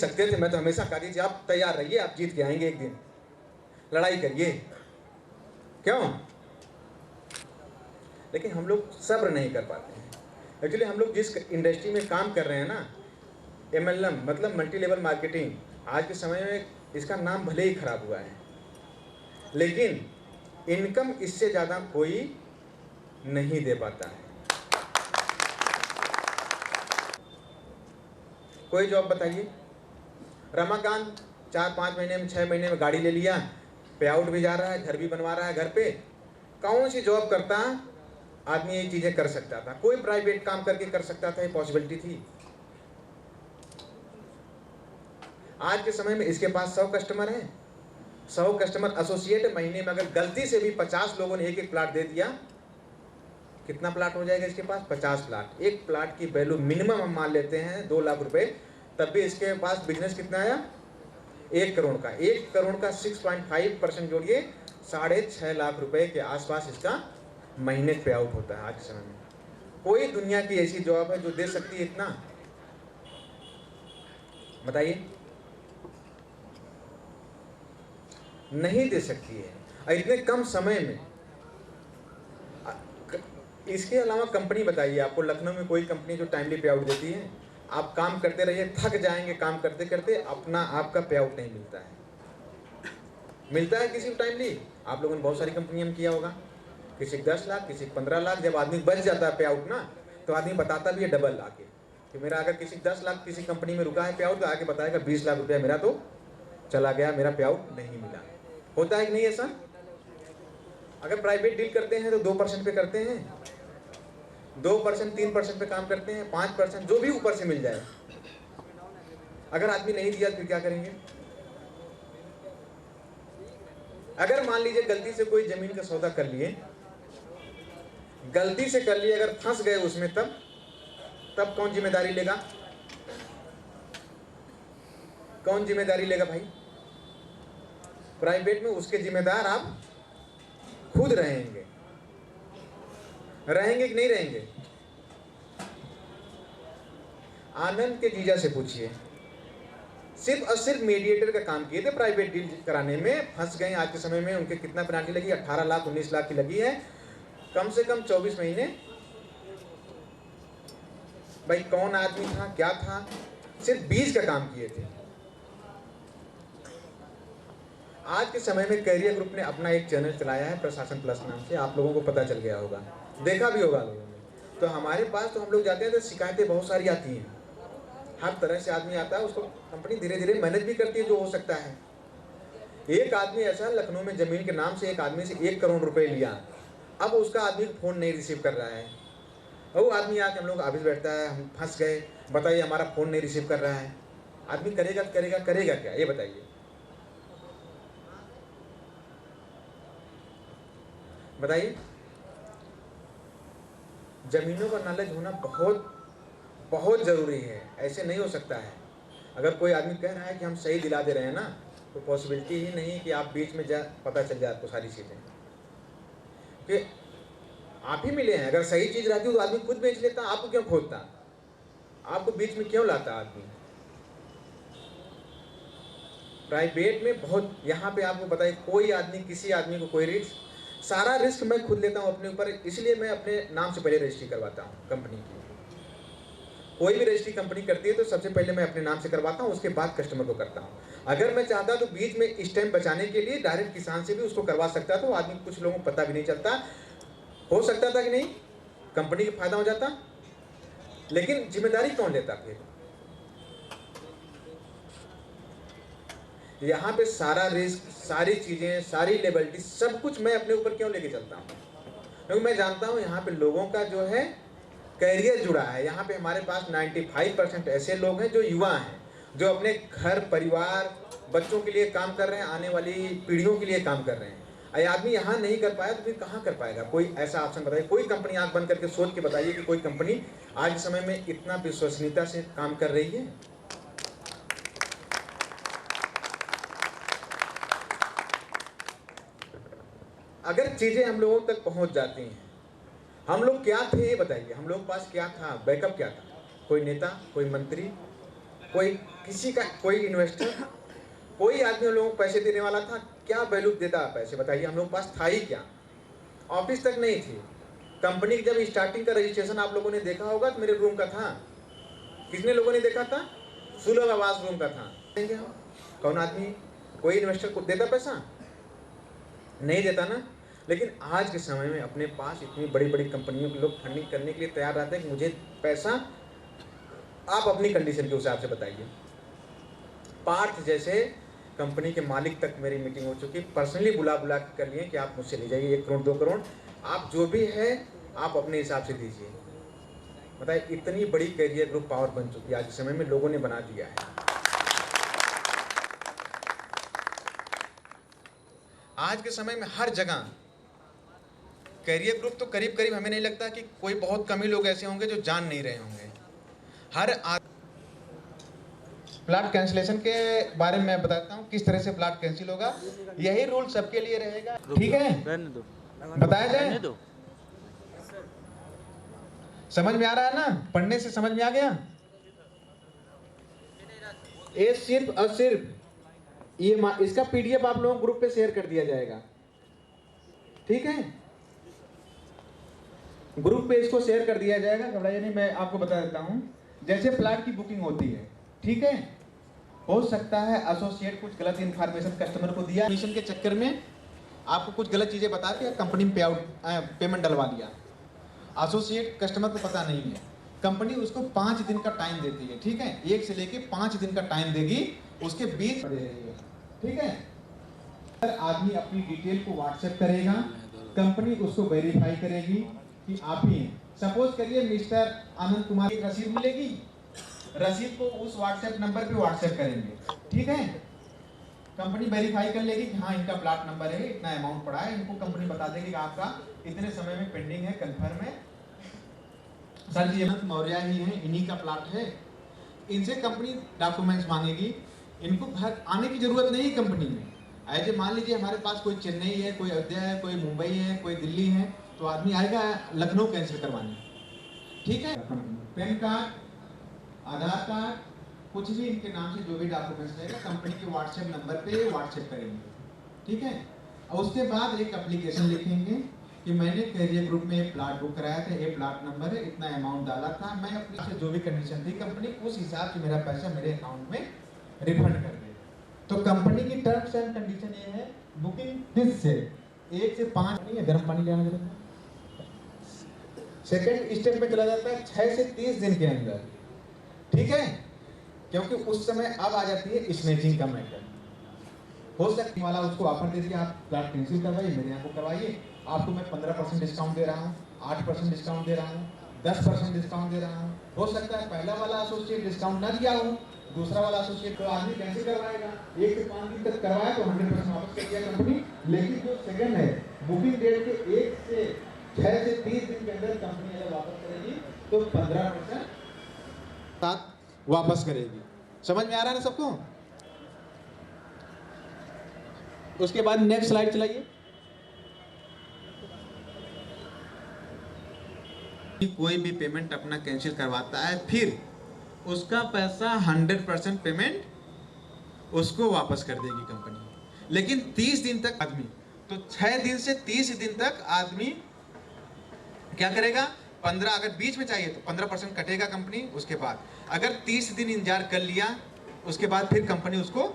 सकते थे। मैं तो हमेशा कहती थी आप तैयार रहिए, आप जीत के आएंगे एक दिन, लड़ाई करिए, क्यों? लेकिन हम लोग सब्र नहीं कर पाते हैं। एक्चुअली हम लोग जिस इंडस्ट्री में काम कर रहे हैं ना, MLM मतलब मल्टी लेवल मार्केटिंग, आज के समय में इसका नाम भले ही खराब हुआ है, लेकिन इनकम इससे ज़्यादा कोई नहीं दे पाता है। कोई जॉब बताइए, रमाकांत 4-5 महीने में 6 महीने में गाड़ी ले लिया, पे आउट भी जा रहा है, घर भी बनवा रहा है घर पे। कौन सी जॉब करता आदमी ये चीज़ें कर सकता था? कोई प्राइवेट काम करके कर सकता था, ये पॉसिबिलिटी थी। आज के समय में इसके पास 100 कस्टमर हैं, 100 कस्टमर एसोसिएट। महीने में अगर गलती से भी 50 लोगों ने एक प्लाट दे दिया, कितना प्लाट हो जाएगा इसके पास? 50 प्लाट। एक प्लाट की वैल्यू मिनिमम हम मान लेते हैं 2 लाख रुपए, तब भी इसके पास बिजनेस कितना आया? 1 करोड़ का। 1 करोड़ का 6.5% जोड़िए, 6.5 लाख रुपए के आसपास इसका महीने पे आउट होता है आज के समय में। कोई दुनिया की ऐसी जॉब है जो दे सकती है इतना? बताइए, नहीं दे सकती है, और इतने कम समय में। इसके अलावा कंपनी बताइए आपको, लखनऊ में कोई कंपनी जो टाइमली पे आउट देती है? आप काम करते रहिए, थक जाएंगे काम करते करते, अपना आपका पे आउट नहीं मिलता है। मिलता है किसी को टाइमली? आप लोगों ने बहुत सारी कंपनी में किया होगा, किसी को 10 लाख, किसी को 15 लाख। जब आदमी बच जाता है पे आउट ना, तो आदमी बताता भी है डबल आके कि मेरा अगर किसी 10 लाख किसी कंपनी में रुका है पे आउट, तो आके बताएगा 20 लाख रुपया मेरा तो चला गया, मेरा पे आउट नहीं मिला। होता है कि नहीं ऐसा? अगर प्राइवेट डील करते हैं तो 2% पे करते हैं, 2%, 3% पे काम करते हैं, 5%, जो भी ऊपर से मिल जाए। अगर आदमी नहीं दिया फिर क्या करेंगे? अगर मान लीजिए गलती से कोई जमीन का सौदा कर लिए, गलती से कर लिए, अगर फंस गए उसमें, तब कौन जिम्मेदारी लेगा? कौन जिम्मेदारी लेगा भाई? प्राइवेट में उसके जिम्मेदार आप खुद रहेंगे। रहेंगे कि नहीं रहेंगे? आनंद के जीजा से पूछिए, सिर्फ और सिर्फ मीडिएटर का काम किए थे प्राइवेट डील कराने में, फंस गए। आज के समय में उनके कितना पेनाल्टी लगी? 18 लाख 19 लाख की लगी है, कम से कम 24 महीने। भाई कौन आदमी था, क्या था? सिर्फ बीज का काम किए थे। आज के समय में कैरियर ग्रुप ने अपना एक चैनल चलाया है प्रशासन प्लस नाम से, आप लोगों को पता चल गया होगा, देखा भी होगा लोगों ने। तो हमारे पास तो हम लोग जाते हैं तो शिकायतें बहुत सारी आती हैं, हर तरह से आदमी आता है, उसको कंपनी धीरे धीरे मैनेज भी करती है जो हो सकता है। एक आदमी ऐसा लखनऊ में जमीन के नाम से एक आदमी से 1 करोड़ रुपए लिया, अब उसका आदमी फ़ोन नहीं रिसीव कर रहा है। वो आदमी आके हम लोग ऑफिस बैठता है, हम फंस गए, बताइए हमारा फ़ोन नहीं रिसीव कर रहा है। आदमी करेगा करेगा क्या, ये बताइए? बताइए। जमीनों का नॉलेज होना बहुत बहुत ज़रूरी है, ऐसे नहीं हो सकता है। अगर कोई आदमी कह रहा है कि हम सही दिला दे रहे हैं ना, तो पॉसिबिलिटी ही नहीं कि आप बीच में पता चल जाए आपको सारी चीज़ें कि आप ही मिले हैं। अगर सही चीज़ रहती तो आदमी खुद बेच लेता, आपको क्यों खोजता? आपको बीच में क्यों लाता आदमी? प्राइवेट में बहुत, यहाँ पे आपको बताइए, कोई आदमी किसी आदमी को कोई रिस्क, सारा रिस्क मैं खुद लेता हूँ अपने ऊपर, इसलिए मैं अपने नाम से पहले रजिस्ट्री करवाता हूँ कंपनी की। कोई भी रजिस्ट्री कंपनी करती है तो सबसे पहले मैं अपने नाम से करवाता हूँ, उसके बाद कस्टमर को करता हूँ। अगर मैं चाहता तो बीच में स्टैम्प बचाने के लिए डायरेक्ट किसान से भी उसको करवा सकता, तो आदमी कुछ लोगों को पता भी नहीं चलता, हो सकता था कि नहीं, कंपनी का फायदा हो जाता। लेकिन जिम्मेदारी कौन लेता? फिर यहाँ पे सारा रिस्क, सारी चीज़ें, सारी लेबिलिटी, सब कुछ मैं अपने ऊपर क्यों लेके चलता हूँ? क्योंकि मैं जानता हूँ यहाँ पे लोगों का जो है कैरियर जुड़ा है। यहाँ पे हमारे पास 95% ऐसे लोग हैं जो युवा हैं, जो अपने घर परिवार बच्चों के लिए काम कर रहे हैं, आने वाली पीढ़ियों के लिए काम कर रहे हैं। अरे आदमी यहाँ नहीं कर पाया तो फिर कहाँ कर पाएगा? कोई ऐसा ऑप्शन बताइए, कोई कंपनी आँख बंद करके सोच के बताइए कि कोई कंपनी आज के समय में इतना विश्वसनीयता से काम कर रही है। अगर चीज़ें हम लोगों तक पहुँच जाती हैं, हम लोग क्या थे ये बताइए, हम लोग के पास क्या था, बैकअप क्या था? कोई नेता, कोई मंत्री, कोई किसी का कोई इन्वेस्टर, कोई आदमी हम लोगों को पैसे देने वाला था, क्या वैल्यू देता है पैसे, बताइए। हम लोग के पास था ही क्या, ऑफिस तक नहीं थी। कंपनी की जब स्टार्टिंग का रजिस्ट्रेशन आप लोगों ने देखा होगा तो मेरे रूम का था। कितने लोगों ने देखा था? सुलभ आवास रूम का था। कौन आदमी, कोई इन्वेस्टर को देता पैसा? नहीं देता ना। लेकिन आज के समय में अपने पास इतनी बड़ी बड़ी कंपनियों के लोग फंडिंग करने के लिए तैयार रहते हैं कि मुझे पैसा, आप अपनी कंडीशन के हिसाब से बताइए। पार्थ जैसे कंपनी के मालिक तक मेरी मीटिंग हो चुकी, पर्सनली बुला कर लिए कि आप मुझसे ले जाइए 1 करोड़ 2 करोड़, आप जो भी है आप अपने हिसाब से दीजिए। बताइए, इतनी बड़ी कैरियर ग्रुप पावर बन चुकी है आज के समय में, लोगों ने बना दिया है। आज के समय में हर जगह कैरियर ग्रुप तो करीब करीब हमें नहीं लगता कि कोई, बहुत कम ही लोग ऐसे होंगे जो जान नहीं रहे होंगे। हर प्लाट कैंसिलेशन के बारे में मैं बताता हूँ किस तरह से प्लाट कैंसिल होगा। यही रूल सबके लिए रहेगा, ठीक है? बताया जाए, समझ में आ रहा है ना? पढ़ने से समझ में आ गया? ये सिर्फ और सिर्फ ये इसका पीडीएफ आप लोगों को ग्रुप पे शेयर कर दिया जाएगा, ठीक है? ग्रुप पे इसको शेयर कर दिया जाएगा, घबराइए नहीं। मैं आपको बता देता हूं, जैसे प्लाट की बुकिंग होती है, ठीक है? हो सकता है एसोसिएट कुछ गलत इन्फॉर्मेशन कस्टमर को दिया, मिशन के चक्कर में आपको कुछ गलत चीजें बता के कंपनी में पेमेंट डलवा दिया। एसोसिएट कस्टमर को पता नहीं है, कंपनी उसको 5 दिन का टाइम देती है, ठीक है? 1 से लेके 5 दिन का टाइम देगी, उसके बीच, ठीक है? अगर आदमी अपनी डिटेल को व्हाट्सएप करेगा, कंपनी उसको वेरीफाई करेगी कि आप ही हैं। सपोज करिए मिस्टर आनंद कुमार की रसीद मिलेगी, रसीद को उस व्हाट्सएप नंबर पे व्हाट्सएप करेंगे, ठीक है? कंपनी वेरीफाई कर लेगी कि हाँ इनका प्लाट नंबर है, इतना अमाउंट पड़ा है, इनको कंपनी बता देगी कि आपका इतने समय में पेंडिंग है, कंफर्म है सर जी, हेमंत मौर्य ही है, इन्हीं का प्लाट है। इनसे कंपनी डॉक्यूमेंट्स मांगेगी, इनको घर आने की जरूरत नहीं कंपनी में। ऐसे मान लीजिए हमारे पास कोई चेन्नई है, कोई अयोध्या है, कोई मुंबई है, कोई दिल्ली है, तो आदमी आएगा लखनऊ कैंसिल करवाने, ठीक है? पैन कार्ड, आधार कार्ड, कुछ भी इनके नाम से जो भी डॉक्यूमेंट्स रहेगा कंपनी के व्हाट्सएप नंबर पे व्हाट्सएप करेंगे, ठीक है? और उसके बाद एक एप्लीकेशन लिखेंगे कि मैंने कैरियर ग्रुप में एक प्लाट बुक कराया था, ये प्लाट नंबर है, इतना अमाउंट डाला था, मैं अपनी से जो भी कंडीशन थी कंपनी उस हिसाब से मेरा पैसा मेरे अकाउंट में रिफंड कर दे। तो कंपनी की टर्म्स एंड कंडीशन ये है, बुकिंग दिस से 1 से 5 नहीं है, गर्म पानी लेना जरूर। सेकंड स्टेप में चला जाता है 6 से 30 दिन के अंदर, ठीक है? क्योंकि उस समय अब आ जाती है स्नेचिंग का मैटर। हो सकती वाला उसको ऑफर दे दिया, आप प्लाट कैंसिल करवाइए, मेरे यहाँ को करवाइए, आपको मैं 15% डिस्काउंट दे रहा हूँ, 8% डिस्काउंट दे रहा हूँ, 10% डिस्काउंट दे रहा हूँ। हो सकता है पहला वाला एसोसिएट डिस्काउंट ना दिया हो, दूसरा वाला एसोसिएट तो आदमी कैंसिल करवाएगा, 1 से 5 दिन तक करवाया तो 100% वापस कर दिया कंपनी। लेकिन जो सेकंड है, बुकिंग डेट के 1 से 6 से 30 दिन के अंदर कंपनी अगर वापस करेगी तो 15% वापस करेगी। समझ में आ रहा है ना सबको? उसके बाद नेक्स्ट स्लाइड चलाइए। कोई भी पेमेंट अपना कैंसिल करवाता है, फिर उसका पैसा 100% पेमेंट उसको वापस कर देगी कंपनी। लेकिन 30 दिन तक आदमी, तो 6 दिन से 30 दिन तक आदमी क्या करेगा? 15, अगर बीच में चाहिए तो 15% कटेगा कंपनी। उसके बाद अगर 30 दिन इंतजार कर लिया, उसके बाद फिर कंपनी उसको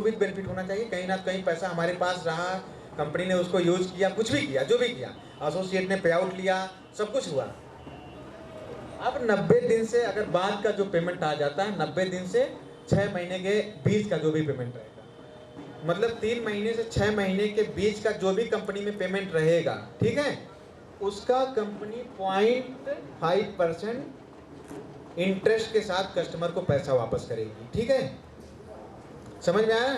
भी बेनिफिट होना चाहिए, कहीं ना कहीं पैसा हमारे पास रहा, कंपनी ने उसको यूज किया, कुछ भी किया, जो भी किया, एसोसिएट ने पे आउट लिया, सब कुछ हुआ। अब 90 दिन से अगर बाद का जो पेमेंट आ जाता है, 90 दिन से 6 महीने के बीच का जो भी पेमेंट रहेगा, मतलब 3 महीने से 6 महीने के बीच का जो भी कंपनी में पेमेंट रहेगा, ठीक है, उसका कंपनी 0.5% इंटरेस्ट के साथ कस्टमर को पैसा वापस करेगी, ठीक है? समझ में आया?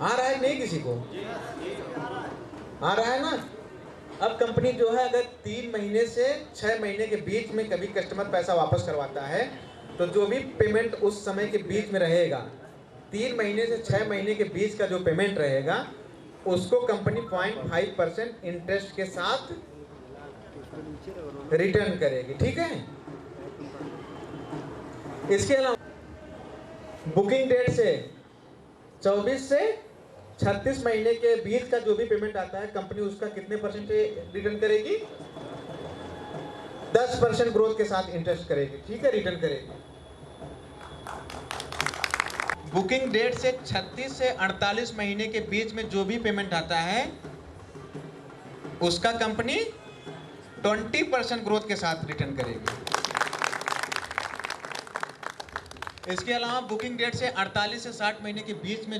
आ रहा है नहीं? किसी को आ रहा है ना? अब कंपनी जो है अगर 3 महीने से 6 महीने के बीच में कभी कस्टमर पैसा वापस करवाता है, तो जो भी पेमेंट उस समय के बीच में रहेगा, 3 महीने से 6 महीने के बीच का जो पेमेंट रहेगा, उसको कंपनी 0.5% इंटरेस्ट के साथ रिटर्न करेगी, ठीक है? इसके अलावा बुकिंग डेट से 24 से 36 महीने के बीच का जो भी पेमेंट आता है कंपनी उसका कितने परसेंट रिटर्न करेगी? 10% ग्रोथ के साथ इंटरेस्ट करेगी। ठीक है, रिटर्न करेगी। बुकिंग डेट से 36 से 48 महीने के बीच में जो भी पेमेंट आता है उसका कंपनी 20% ग्रोथ के साथ रिटर्न करेगी। इसके अलावा बुकिंग डेट से 48 से 60 महीने के बीच में